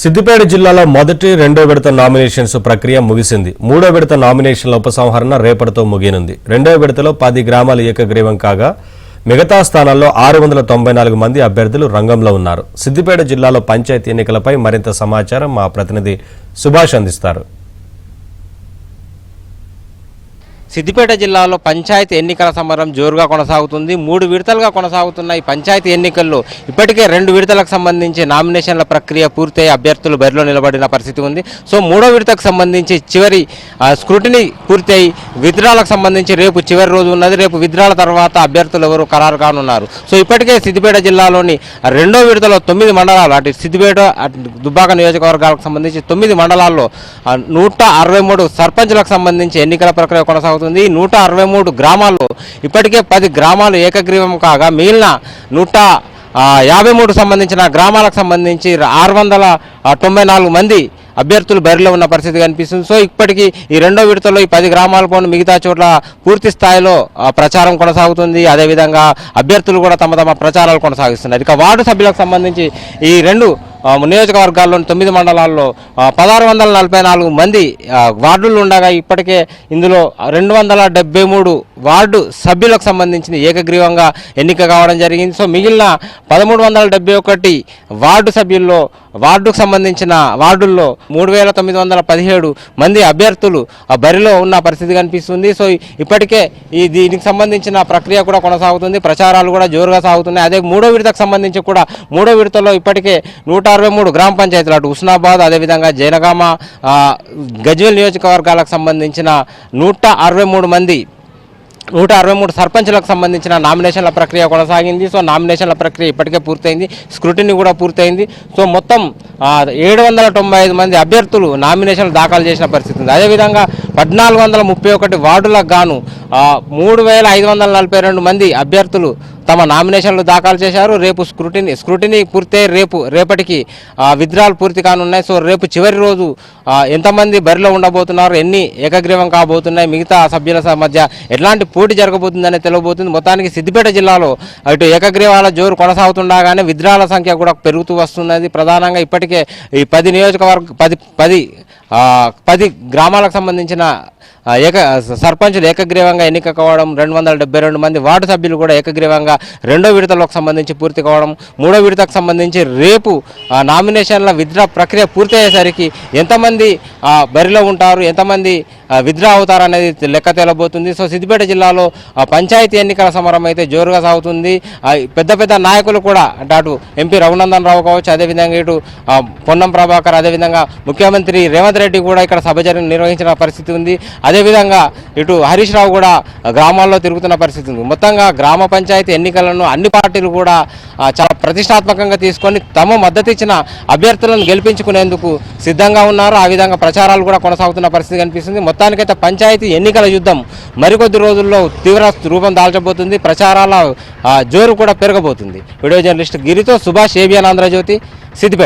సిద్దిపేట జిల్లాలో మొదటి రెండో విడత నామినేషన్స్ ప్రక్రియ ముగిసింది. మూడో విడత నామినేషన్ల ఉపసంహరణ రేపటితో ముగియనుంది. రెండో విడతలో 10 గ్రామాలు ఏకగ్రీవం కాగా మిగతా స్థానాల్లో 694 మంది అభ్యర్థులు రంగంలో ఉన్నారు. సిద్దిపేట జిల్లాలో పంచాయతీ ఎన్నికలపై మరింత సమాచారం మా ప్రతినిధి సుభాష్ అందిస్తారు. సిద్దిపేట జిల్లాలో పంచాయతీ ఎన్నికల సమరం జోరుగా కొనసాగుతుంది. 3 విడతలుగా కొనసాగుతున్న ఈ పంచాయతీ ఎన్నికల్లో ఇప్పటికే 2 విడతలకు సంబంధించి నామినేషన్ల ప్రక్రియ పూర్తయి అభ్యర్థులు బరిలో నిలబడిన పరిస్థితి ఉంది. సో 3వ విడతకు సంబంధించి చివరి స్క్రూటినీ పూర్తయి విత్డ్రాలకు సంబంధించి రేపు చివరి రోజు ఉన్నది. రేపు విత్డ్రాల తర్వాత అభ్యర్థులు ఎవరు ఖరారు కానున్నారు. సో ఇప్పటికే సిద్దిపేట జిల్లాలోని 2వ విడతలో 9 మండలాలు, అటు సిద్దిపేట దుబ్బాక నియోజకవర్గాలకు సంబంధించి 9 మండలాల్లో 163 సర్పంచ్లకు సంబంధించి ఎన్నికల ప్రక్రియ కొనసాగుతుంది. 163 గ్రామాల్లో ఇప్పటికే 10 గ్రామాలు ఏకగ్రీవం కాగా మిగిలిన 153 సంబంధించిన గ్రామాలకు సంబంధించి 694 మంది అభ్యర్థులు బరిలో ఉన్న పరిస్థితి కనిపిస్తుంది. సో ఇప్పటికీ ఈ రెండో విడతలో ఈ 10 గ్రామాల పోను మిగతా చోట్ల పూర్తి స్థాయిలో ప్రచారం కొనసాగుతుంది. అదేవిధంగా అభ్యర్థులు కూడా తమ ప్రచారాలు కొనసాగిస్తున్నారు. ఇక వార్డు సభ్యులకు సంబంధించి ఈ 2 నియోజకవర్గాల్లోని 9 మండలాల్లో 1644 మంది వార్డులు ఉండగా ఇప్పటికే ఇందులో 273 వార్డు సభ్యులకు సంబంధించిన ఏకగ్రీవంగా ఎన్నిక కావడం జరిగింది. సో మిగిలిన 1371 వార్డు సభ్యుల్లో వార్డుకు సంబంధించిన వార్డుల్లో 3917 మంది అభ్యర్థులు బరిలో ఉన్న పరిస్థితి కనిపిస్తుంది. సో ఇప్పటికే దీనికి సంబంధించిన ప్రక్రియ కూడా కొనసాగుతుంది. ప్రచారాలు కూడా జోరుగా సాగుతున్నాయి. అదే 3వ విడతకు సంబంధించి కూడా 3వ విడతలో ఇప్పటికే 163 గ్రామ పంచాయతీలు, అటు హుస్నాబాద్, అదేవిధంగా జనగామ, గజ్వేల్ నియోజకవర్గాలకు సంబంధించిన 163 సర్పంచులకు సంబంధించిన నామినేషన్ల ప్రక్రియ కొనసాగింది. సో నామినేషన్ల ప్రక్రియ ఇప్పటికే పూర్తయింది. స్క్రూటినీ కూడా పూర్తయింది. సో మొత్తం 795 మంది అభ్యర్థులు నామినేషన్లు దాఖలు చేసిన పరిస్థితి ఉంది. అదేవిధంగా 1431 వార్డులకు గాను 3542 మంది అభ్యర్థులు తమ నామినేషన్లు దాఖలు చేశారు. రేపు స్క్రూటినీ పూర్తయి రేపటికి విత్డ్రాలు పూర్తి కానున్నాయి. సో రేపు చివరి రోజు ఎంతమంది బరిలో ఉండబోతున్నారు, ఎన్ని ఏకగ్రీవం కాబోతున్నాయి, మిగతా సభ్యుల మధ్య ఎట్లాంటి పోటీ జరగబోతుందని తెలియబోతుంది. మొత్తానికి సిద్దిపేట జిల్లాలో ఇటు ఏకగ్రీవాల జోరు కొనసాగుతుండగానే విత్డ్రాల సంఖ్య కూడా పెరుగుతూ వస్తున్నది. ప్రధానంగా ఇప్పటికే ఈ 10 గ్రామాలకు సంబంధించిన సర్పంచులు ఏకగ్రీవంగా ఎన్నిక కావడం, 272 మంది వార్డు సభ్యులు కూడా ఏకగ్రీవంగా రెండో విడతలకు సంబంధించి పూర్తి కావడం, 3వ విడతకు సంబంధించి రేపు నామినేషన్ల విత్డ్రా ప్రక్రియ పూర్తి అయ్యేసరికి ఎంతమంది బరిలో ఉంటారు, ఎంతమంది విత్డ్రా అవుతారు అనేది లెక్క తేలబోతుంది. సో సిద్దిపేట జిల్లాలో పంచాయతీ ఎన్నికల సమరం అయితే జోరుగా సాగుతుంది. పెద్ద నాయకులు కూడా అటు ఎంపీ రఘునందన్ రావు కావచ్చు, అదేవిధంగా ఇటు పొన్నం ప్రభాకర్, అదేవిధంగా ముఖ్యమంత్రి రేవంత్ రెడ్డి కూడా ఇక్కడ సభ నిర్వహించిన పరిస్థితి ఉంది. అదేవిధంగా ఇటు హరీష్ రావు కూడా గ్రామాల్లో తిరుగుతున్న పరిస్థితి ఉంది. మొత్తంగా గ్రామ పంచాయతీ ఎన్నికలను అన్ని పార్టీలు కూడా చాలా ప్రతిష్టాత్మకంగా తీసుకొని తమ మద్దతు ఇచ్చిన అభ్యర్థులను గెలిపించుకునేందుకు సిద్ధంగా ఉన్నారు. ఆ విధంగా ప్రచారాలు కూడా కొనసాగుతున్న పరిస్థితి కనిపిస్తుంది. మొత్తానికైతే పంచాయతీ ఎన్నికల యుద్ధం మరికొద్ది రోజుల్లో తీవ్ర రూపం దాల్చబోతుంది. ప్రచారాల జోరు కూడా పెరగబోతుంది. వీడియో జర్నలిస్ట్ గిరితో సుభాష్, ఏబిఎన్ ఆంధ్రజ్యోతి, సిద్దిపేట.